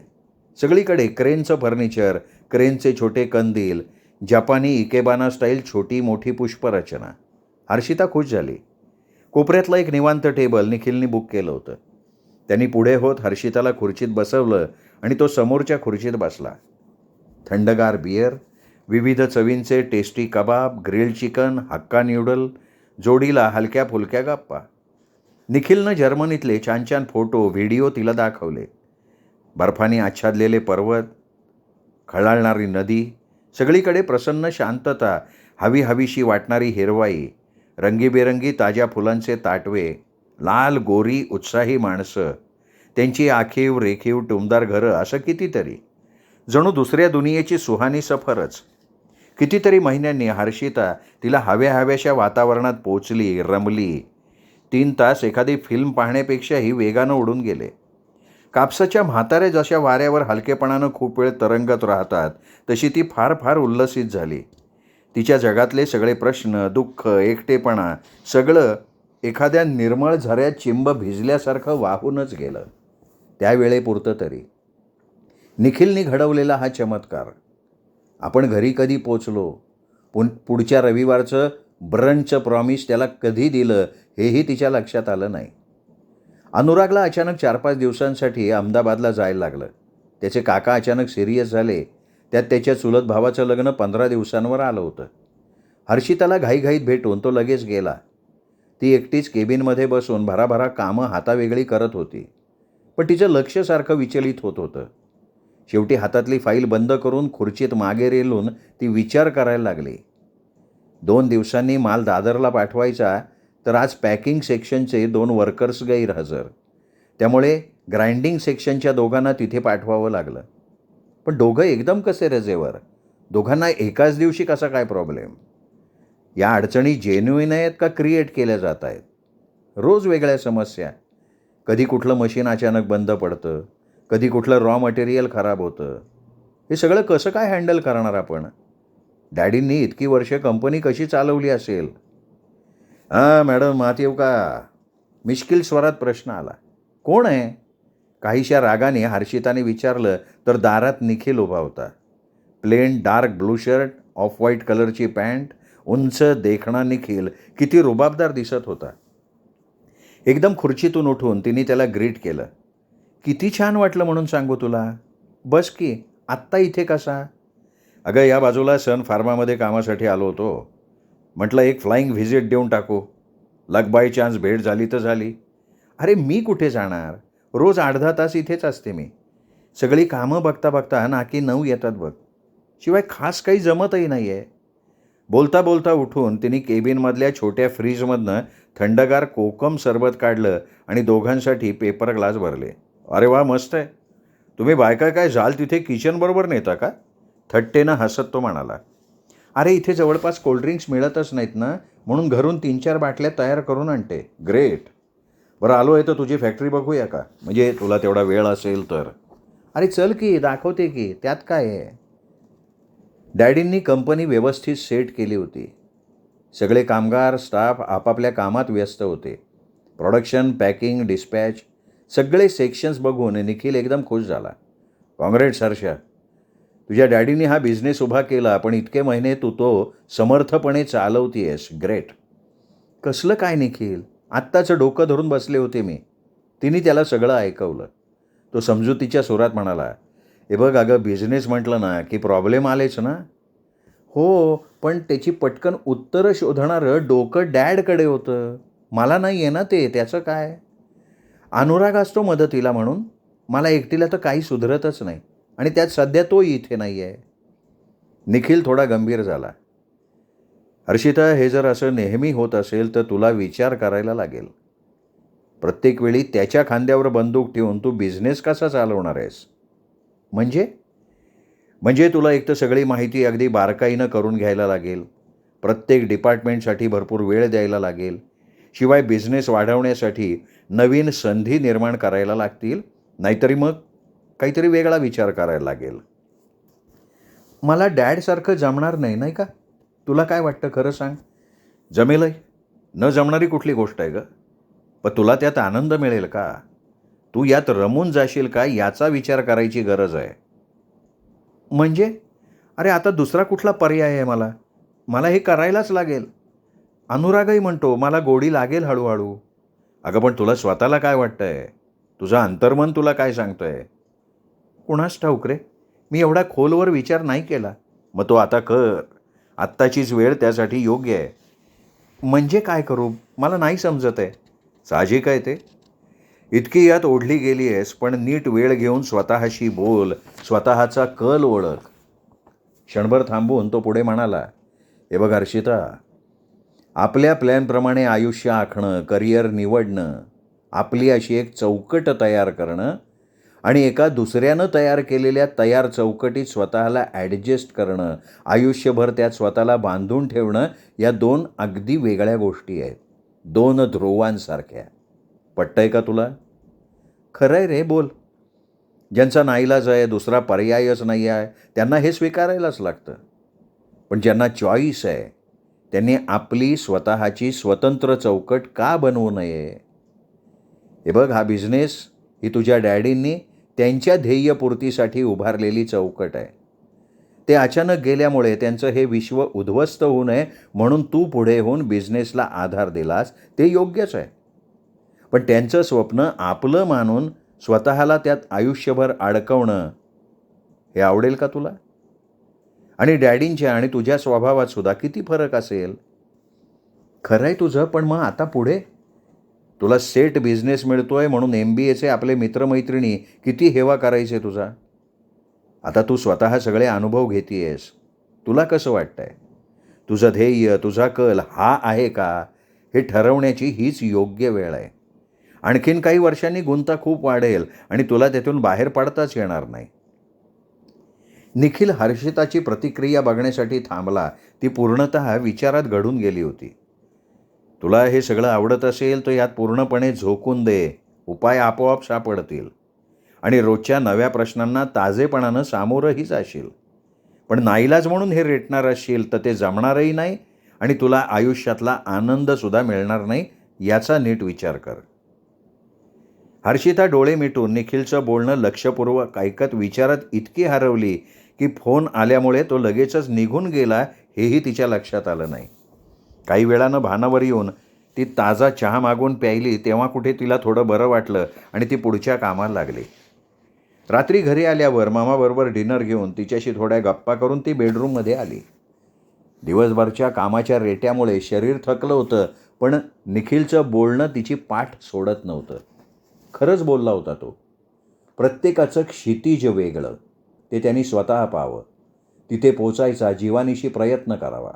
सगळीकडे क्रेनचं फर्निचर, क्रेनचे छोटे कंदील, जपानी इकेबाना स्टाईल छोटी मोठी पुष्परचना. हर्षिता खुश झाली. कोपऱ्यातलं एक निवांत टेबल निखिलनी बुक केलं होतं. त्यांनी पुढे होत हर्षिताला खुर्चीत बसवलं आणि तो समोरच्या खुर्चीत बसला. थंडगार बियर, विविध चवींचे टेस्टी कबाब, ग्रिल्ड चिकन, हक्का न्यूडल, जोडीला हलक्या फुलक्या गप्पा. निखिलनं जर्मनीतले छान छान फोटो, व्हिडिओ तिला दाखवले. बर्फाने आच्छादलेले पर्वत, खळाळणारी नदी, सगळीकडे प्रसन्न शांतता, हवी हवीशी वाटणारी हिरवाई, रंगीबेरंगी ताज्या फुलांचे ताटवे, लाल गोरी उत्साही माणसं, त्यांची आखीव रेखीव टुमदार घरं, असं कितीतरी. जणू दुसऱ्या दुनियेची सुहानी सफरच. कितीतरी महिन्यांनी हर्षिता तिला हव्याशा वातावरणात पोचली, रमली. 3 तास एखादी फिल्म पाहण्यापेक्षाही वेगानं उडून गेले. कापसाच्या म्हाताऱ्या जशा वाऱ्यावर हलकेपणानं खूप वेळ तरंगत राहतात, तशी ती फार फार उल्लसित झाली. तिच्या जगातले सगळे प्रश्न, दुःख, एकटेपणा, सगळं एखाद्या निर्मळ झऱ्यात चिंब भिजल्यासारखं वाहूनच गेलं. त्यावेळेपुरतं तरी. निखिलनी घडवलेला हा चमत्कार. आपण घरी कधी पोचलो, पुढच्या रविवारचं ब्रंचचं प्रॉमिस त्याला कधी दिलं हेही तिच्या लक्षात आलं नाही. अनुरागला अचानक 4-5 दिवसांसाठी अहमदाबादला जायला लागलं. त्याचे काका अचानक सिरियस झाले. त्यात त्याच्या चुलत भावाचं लग्न 15 दिवसांवर आलं होतं. हर्षिताला घाईघाईत भेटून तो लगेच गेला. ती एकटीच केबिनमध्ये बसून भराभरा कामं हातावेगळी करत होती. पण तिचं लक्ष सारखं विचलित होत होतं. शेवटी हातातली फाईल बंद करून खुर्चीत मागे रेलून ती विचार करायला लागली. 2 दिवसांनी माल दादरला पाठवायचा, तर आज पॅकिंग सेक्शनचे 2 वर्कर्स गैरहजर. त्यामुळे ग्राइंडिंग सेक्शनच्या दोघांना तिथे पाठवावं लागलं. पण दोघं एकदम कसे रजेवर? दोघांना एकाच दिवशी कसा काय प्रॉब्लेम? या अडचणी जेन्युइन आहेत का क्रिएट केल्या जात आहेत? रोज वेगळ्या समस्या. कधी कुठलं मशीन अचानक बंद पडतं, कधी कुठलं रॉ मटेरियल खराब होतं. हे सगळं कसं काय हँडल करणार आपण? डॅडींनी इतकी वर्ष कंपनी कशी चालवली असेल? हां मॅडम, आत येऊ का? मिश्किल स्वरात प्रश्न आला. कोण आहे? काहीशा रागाने हर्षिताने विचारलं, तर दारात निखिल उभा होता. Plain dark blue shirt, off white कलरची पॅन्ट, उंच देखणा निखिल किती रुबाबदार दिसत होता. एकदम खुर्चीतून उठून तिने त्याला ग्रीट केलं. किती छान वाटलं म्हणून सांगू तुला. बस की, आत्ता इथे कसा? अगं, या बाजूला सन फार्मामध्ये कामासाठी आलो होतो. म्हटलं एक फ्लाईंग व्हिजिट देऊन टाकू. लक बाय चान्स भेट झाली तर झाली. अरे मी कुठे जाणार? रोज 8-10 तास इथेच असते मी. सगळी कामं बघता बघता नाकी 9 येतात बघ. शिवाय खास काही जमतही नाही आहे. बोलता बोलता उठून तिने केबिनमधल्या छोट्या फ्रीजमधनं थंडगार कोकम सरबत काढलं आणि दोघांसाठी पेपर ग्लास भरले. अरे वा, मस्त आहे. तुम्ही बायका काय जाल तिथे किचनबरोबर नेता का? थट्टेनं हसत तो म्हणाला. अरे इथे जवळपास कोल्ड्रिंक्स मिळतच नाहीत ना, म्हणून घरून 3-4 बाटल्या तयार करून आणते. ग्रेट. बरं, आलो आहे तर तुझी फॅक्टरी बघूया का? म्हणजे तुला तेवढा वेळ असेल तर. अरे चल की, दाखवते की, त्यात काय आहे? डॅडींनी कंपनी व्यवस्थित सेट केली होती. सगळे कामगार, स्टाफ आपापल्या कामात व्यस्त होते. प्रोडक्शन, पॅकिंग, डिस्पॅच सगळे सेक्शन्स बघून निखिल एकदम खुश झाला. काँग्रेट्स हर्षा, तुझ्या डॅडीने हा बिझनेस उभा केला, पण इतके महिने तू तो समर्थपणे चालवतीयस. ग्रेट. कसलं काय निखिल? आत्ताचं डोकं धरून बसले होते मी. तिने त्याला सगळं ऐकवलं. तो समजुतीच्या सुरात म्हणाला, हे बघ अगं, बिझनेस म्हटलं ना की प्रॉब्लेम आलेच ना. हो, पण त्याची पटकन उत्तरं शोधणारं डोकं डॅडकडे होतं. मला नाही आहे ना ते, त्याचं काय? अनुराग असतो मदतीला म्हणून. मला एकटीला तर काही सुधरतच नाही, आणि त्यात सध्या तोही इथे नाही आहे. निखिल थोडा गंभीर झाला. हर्षिता, हे जर असं नेहमी होत असेल तर तुला विचार करायला लागेल. प्रत्येक वेळी त्याच्या खांद्यावर बंदूक ठेवून तू बिझनेस कसा चालवणार आहेस? म्हणजे म्हणजे तुला एक तर सगळी माहिती अगदी बारकाईनं करून घ्यायला लागेल, प्रत्येक डिपार्टमेंटसाठी भरपूर वेळ द्यायला लागेल, शिवाय बिझनेस वाढवण्यासाठी नवीन संधी निर्माण करायला लागतील, नाहीतरी मग काहीतरी वेगळा विचार करायला लागेल. मला डॅडसारखं जमणार नाही, नाही का? तुला काय वाटतं खरं सांग? जमेलही. न जमणारी कुठली गोष्ट आहे गं? पण तुला त्यात आनंद मिळेल का? तू यात रमून जाशील का याचा विचार करायची गरज आहे. म्हणजे? अरे आता दुसरा कुठला पर्याय आहे मला? मला हे करायलाच लागेल. अनुरागही म्हणतो, मला गोडी लागेल हळूहळू. अगं पण तुला स्वतःला काय वाटतंय? तुझं अंतर्मन तुला काय सांगतंय? कुणास ठाऊक रे? मी एवढा खोलवर विचार नाही केला. मग तो आता कर. आत्ताचीच वेळ त्यासाठी योग्य आहे. म्हणजे काय करू? मला नाही समजत आहे. साहजिक आहे ते. इतकी यात ओढली गेली आहेस, पण नीट वेळ घेऊन स्वतःशी बोल, स्वतःचा कल ओळख. क्षणभर थांबून तो पुढे म्हणाला, हे बघ हर्षिता, आपल्या प्लॅनप्रमाणे आयुष्य आखणं, करिअर निवडणं, आपली अशी एक चौकट तयार करणं आणि एका दुसऱ्यानं तयार केलेल्या तयार चौकटीत स्वतःला ॲडजस्ट करणं, आयुष्यभर त्यात स्वतःला बांधून ठेवणं, या दोन अगदी वेगळ्या गोष्टी आहेत. दोन ध्रुवांसारख्या. पटतंय का तुला? खरं आहे रे, बोल. ज्यांचा नाईलाज आहे, दुसरा पर्यायच नाही आहे, त्यांना हे स्वीकारायलाच लागतं. पण ज्यांना चॉईस आहे, त्यांनी आपली स्वतःची स्वतंत्र चौकट का बनवू नये? हे बघ, हा बिझनेस ही तुझ्या डॅडींनी त्यांच्या ध्येयपूर्तीसाठी उभारलेली चौकट आहे. ते अचानक गेल्यामुळे त्यांचं हे विश्व उद्ध्वस्त होऊ नये म्हणून तू पुढे होऊन बिझनेसला आधार दिलास, ते योग्यच आहे. पण त्यांचं स्वप्न आपलं मानून स्वतःला त्यात आयुष्यभर अडकवणं, हे आवडेल का तुला? आणि डॅडींच्या आणि तुझ्या स्वभावात सुद्धा किती फरक असेल? खरं आहे तुझं, पण मग आता पुढे? तुला सेट बिझनेस मिळतोय म्हणून MBAचे आपले मित्रमैत्रिणी किती हेवा करायचे तुझा? आता तू स्वतः सगळे अनुभव घेतीयेस. तुला कसं वाटतंय? तुझं ध्येय, तुझा कल हा आहे का? हे ठरवण्याची हीच योग्य वेळ आहे. आणखीन काही वर्षांनी गुंता खूप वाढेल आणि तुला त्यातून बाहेर पडताच येणार नाही. निखिल हर्षिताची प्रतिक्रिया बघण्यासाठी थांबला. ती पूर्णतः विचारात गढून गेली होती. तुला हे सगळं आवडत असेल तर यात पूर्णपणे झोकून दे. उपाय आपोआप सापडतील आणि रोजच्या नव्या प्रश्नांना ताजेपणानं सामोरंही जाशील. पण नाईलाज म्हणून हे रेटणार असशील तर ते जमणारही नाही आणि तुला आयुष्यातला आनंदसुद्धा मिळणार नाही, याचा नीट विचार कर. हर्षिता डोळे मिटून निखिलचं बोलणं लक्षपूर्वक ऐकत विचारात इतकी हरवली की फोन आल्यामुळे तो लगेचच निघून गेला हेही तिच्या लक्षात आलं नाही. काही वेळानं भानावर येऊन ती ताजा चहा मागून प्यायली तेव्हा कुठे तिला थोडं बरं वाटलं आणि ती पुढच्या कामाला लागली. रात्री घरी आल्यावर मामाबरोबर डिनर घेऊन तिच्याशी थोड्या गप्पा करून ती बेडरूममध्ये आली. दिवसभरच्या कामाच्या रेट्यामुळे शरीर थकलं होतं, पण निखिलचं बोलणं तिची पाठ सोडत नव्हतं. खरंच बोलला होता तो. प्रत्येकाचं क्षितिज वेगळं, ते त्यांनी स्वतः पाहावं. तिथे पोचायचा जीवानीशी प्रयत्न करावा.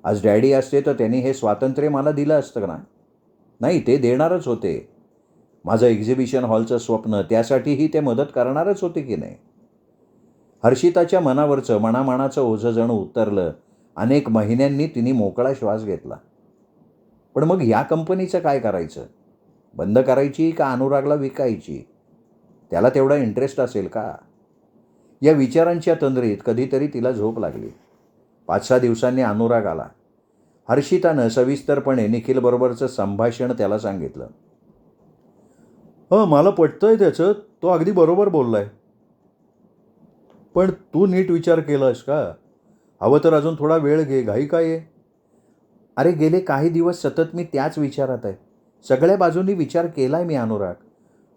आज डॅडी असते तर त्यांनी हे स्वातंत्र्य मला दिलं असतं ना? नाही, ते देणारच होते. माझं एक्झिबिशन हॉलचं स्वप्न, त्यासाठीही ते मदत करणारच होते की नाही? हर्षिताच्या मनावरचं मनामानाचं ओझं जणू उतरलं. अनेक महिन्यांनी तिने मोकळा श्वास घेतला. पण मग या कंपनीचं काय करायचं? बंद करायची का अनुरागला विकायची? त्याला तेवढा इंटरेस्ट असेल का? या विचारांच्या तंद्रीत कधीतरी तिला झोप लागली. 5-6 दिवसांनी अनुराग आला. हर्षितानं सविस्तरपणे निखिलबरोबरचं संभाषण त्याला सांगितलं. मला पटतंय त्याचं, तो अगदी बरोबर बोललाय. पण तू नीट विचार केलास का? हवं तर अजून थोडा वेळ घे, घाई काय आहे? अरे गेले काही दिवस सतत मी त्याच विचारात आहे. सगळ्या बाजूंनी विचार केलाय मी अनुराग.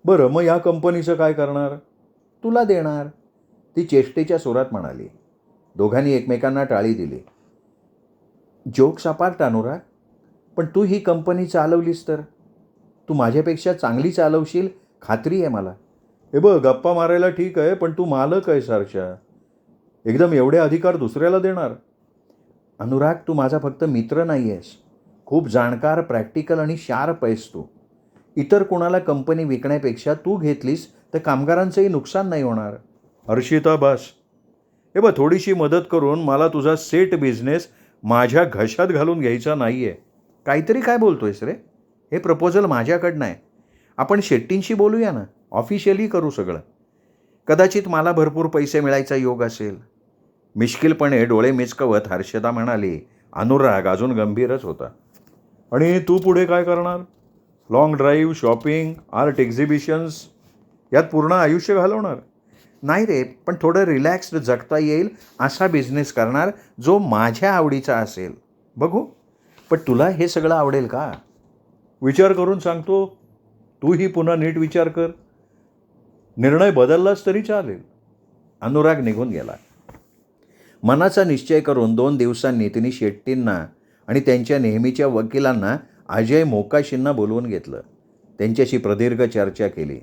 बरं, मग या कंपनीचं काय करणार? तुला देणार, ती चेष्टेच्या सुरात म्हणाली. दोघांनी एकमेकांना टाळी दिली. जोक्स अपार्ट अनुराग, पण तू ही कंपनी चालवलीस तर तू माझ्यापेक्षा चांगली चालवशील, खात्री आहे मला. हे बघ, गप्पा मारायला ठीक आहे, पण तू मालक आहेस हर्षा. एकदम एवढे अधिकार दुसऱ्याला देणार? अनुराग, तू माझा फक्त मित्र नाही आहेस. खूप जाणकार, प्रॅक्टिकल आणि शार्प आहेस तू. इतर कोणाला कंपनी विकण्यापेक्षा तू घेतलीस तर कामगारांचंही नुकसान नाही होणार. हर्षिता बस, हे बघ, थोडीशी मदत करून मला तुझा सेट बिझनेस माझ्या घशात घालून घ्यायचा नाही आहे. काहीतरी काय बोलतोयस रे? हे प्रपोजल माझ्याकडनं आहे. आपण शेट्टींशी बोलूया ना, ऑफिशियली करू सगळं. कदाचित मला भरपूर पैसे मिळायचा योग असेल. मिश्किलपणे डोळे मिचकवत हर्षदा म्हणाली. अनुराग अजून गंभीरच होता. आणि तू पुढे काय करणार? Long drive, shopping, art exhibitions यात पूर्ण आयुष्य घालवणार? नाही रे, पण थोडं रिलॅक्स्ड जगता येईल असा बिझनेस करणार जो माझ्या आवडीचा असेल. बघू, पण तुला हे सगळं आवडेल का? विचार करून सांगतो. तूही पुन्हा नीट विचार कर. निर्णय बदललाच तरी चालेल. अनुराग निघून गेला. मनाचा निश्चय करून 2 दिवसांनी तिने शेट्टींना आणि त्यांच्या नेहमीच्या वकिलांना अजय मोकाशींना बोलवून घेतलं. त्यांच्याशी प्रदीर्घ चर्चा केली.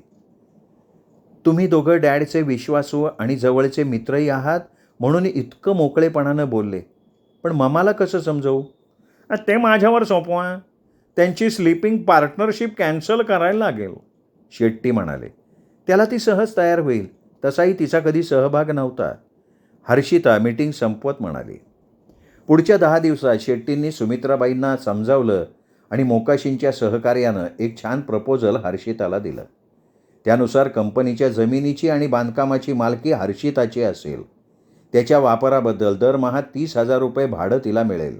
तुम्ही दोघं डॅडचे विश्वासू आणि जवळचे मित्रही आहात म्हणून इतकं मोकळेपणानं बोलले. पण ममाला कसं समजवू? ते माझ्यावर सोपवा. त्यांची स्लीपिंग पार्टनरशिप कॅन्सल करायला लागेल, शेट्टी म्हणाले. त्याला ती सहज तयार होईल. तसाही तिचा कधी सहभाग नव्हता. हर्षिता मीटिंग संपवत म्हणाली. पुढच्या 10 दिवसात शेट्टींनी सुमित्राबाईंना समजावलं आणि मोकाशींच्या सहकार्यानं एक छान प्रपोजल हर्षिताला दिलं. त्यानुसार कंपनीच्या जमिनीची आणि बांधकामाची मालकी हर्षिताची असेल. त्याच्या वापराबद्दल दरमहा 30,000 रुपये भाडं तिला मिळेल.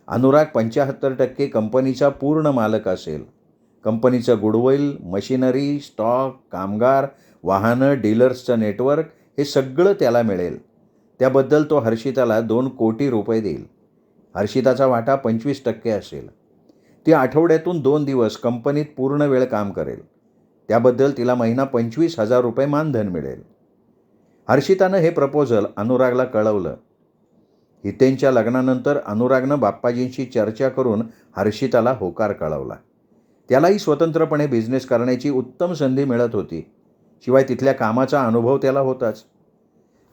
अनुराग 75% कंपनीचा पूर्ण मालक असेल. कंपनीचं गुडविल, मशिनरी, स्टॉक, कामगार, वाहनं, डीलर्सचं नेटवर्क हे सगळं त्याला मिळेल. त्याबद्दल तो हर्षिताला 2 कोटी रुपये देईल. हर्षिताचा वाटा 25% असेल. ती आठवड्यातून 2 दिवस कंपनीत पूर्ण वेळ काम करेल. त्याबद्दल तिला महिना 25,000 रुपये मानधन मिळेल. हर्षितानं हे प्रपोजल अनुरागला कळवलं. हितेंच्या लग्नानंतर अनुरागनं बाप्पाजींशी चर्चा करून हर्षिताला होकार कळवला. त्यालाही स्वतंत्रपणे बिझनेस करण्याची उत्तम संधी मिळत होती. शिवाय तिथल्या कामाचा अनुभव त्याला होताच.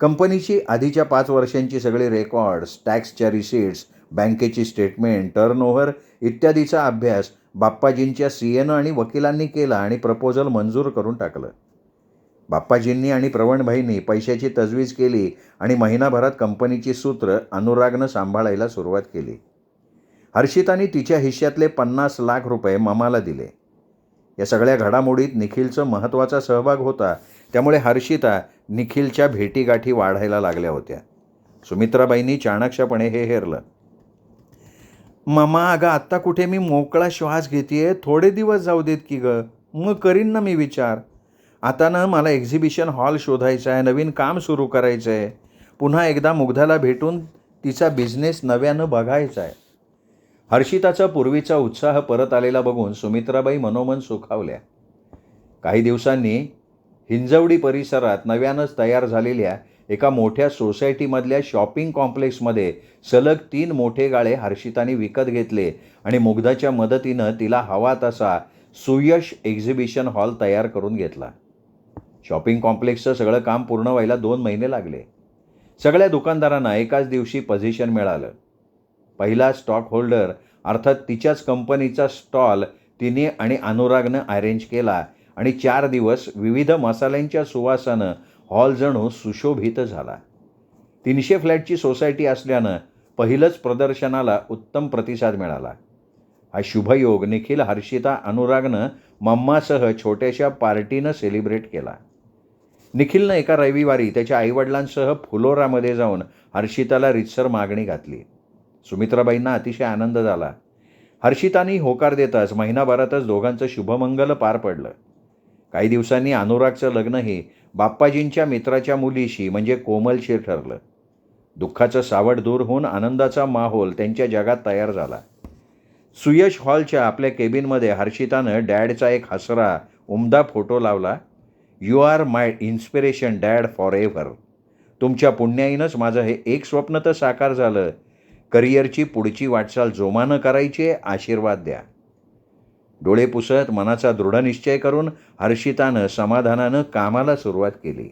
कंपनीची आधीच्या 5 वर्षांची सगळे रेकॉर्ड्स, टॅक्सच्या रिसीट्स, बँकेची स्टेटमेंट, टर्नओव्हर इत्यादीचा अभ्यास बाप्पाजींच्या सीएनं आणि वकिलांनी केला आणि प्रपोजल मंजूर करून टाकलं. बाप्पाजींनी आणि प्रवणभाईंनी पैशाची तजवीज केली आणि महिनाभरात कंपनीची सूत्र अनुरागनं सांभाळायला सुरुवात केली. हर्षिताने तिच्या हिश्श्यातले 50 लाख रुपये ममाला दिले. या सगळ्या घडामोडीत निखिलचा महत्त्वाचा सहभाग होता. त्यामुळे हर्षिता निखिलच्या भेटीगाठी वाढायला लागल्या होत्या. सुमित्राबाईंनी चाणक्षपणे हे हेरलं. मामा, अगं आत्ता कुठे मी मोकळा श्वास घेतेय, थोडे दिवस जाऊ देत की गं, मग करीन ना मी विचार. आता ना मला एक्झिबिशन हॉल शोधायचा आहे, नवीन काम सुरू करायचं आहे. पुन्हा एकदा मुग्धाला भेटून तिचा बिझनेस नव्यानं बघायचा आहे. हर्षिताचा पूर्वीचा उत्साह परत आलेला बघून सुमित्राबाई मनोमन सुखावल्या. काही दिवसांनी हिंजवडी परिसरात नव्यानंच तयार झालेल्या एका मोठ्या सोसायटीमधल्या शॉपिंग कॉम्प्लेक्समध्ये सलग 3 मोठे गाळे हर्षिताने विकत घेतले आणि मुग्धाच्या मदतीनं तिला हवा तसा सुयश एक्झिबिशन हॉल तयार करून घेतला. शॉपिंग कॉम्प्लेक्सचं सगळं काम पूर्ण व्हायला 2 महिने लागले. सगळ्या दुकानदारांना एकाच दिवशी पोझिशन मिळालं. पहिला स्टॉक होल्डर अर्थात तिच्याच कंपनीचा स्टॉल तिने आणि अनुरागनं अरेंज केला आणि 4 दिवस विविध मसाल्यांच्या सुवासानं हॉल जणू सुशोभित झाला. 300 फ्लॅटची सोसायटी असल्यानं पहिलंच प्रदर्शनाला उत्तम प्रतिसाद मिळाला. हा शुभयोग निखिल, हर्षिता, अनुरागनं मम्मासह छोट्याशा पार्टीनं सेलिब्रेट केला. निखिलनं एका रविवारी त्याच्या आईवडिलांसह फुलोरामध्ये जाऊन हर्षिताला रीतसर मागणी घातली. सुमित्राबाईंना अतिशय आनंद झाला. हर्षिताने होकार देताच महिनाभरातच दोघांचं शुभमंगल पार पडलं. काही दिवसांनी अनुरागचं लग्नही बाप्पाजींच्या मित्राच्या मुलीशी म्हणजे कोमलशी ठरलं. दुःखाचं सावट दूर होऊन आनंदाचा माहोल त्यांच्या जगात तयार झाला. सुयश हॉलच्या आपल्या केबिनमध्ये हर्षितानं डॅडचा एक हसरा उमदा फोटो लावला. You are my inspiration dad forever. तुमच्या पुण्याईनंच माझं हे एक स्वप्न तर साकार झालं. करिअरची पुढची वाटचाल जोमानं करायची, आशीर्वाद द्या. डोळे पुसत मनाचा दृढनिश्चय करून हर्षितानं समाधानानं कामाला सुरुवात केली.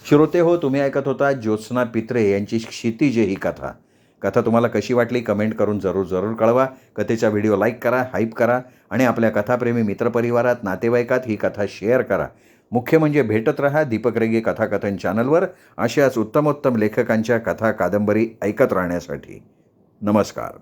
श्रोते हो, तुम्ही ऐकत होता ज्योत्स्ना पित्रे यांची क्षितिज ही कथा तुम्हाला कशी वाटली कमेंट करून जरूर कळवा. कथेचा व्हिडिओ लाईक करा, हाईप करा आणि आपल्या कथाप्रेमी मित्रपरिवारात, नातेवाईकात ही कथा शेअर करा. मुख्य म्हणजे भेटत रहा दीपक रेगे कथाकथन चॅनलवर अशाच उत्तमोत्तम लेखकांच्या कथा कादंबरी ऐकत राहण्यासाठी. नमस्कार.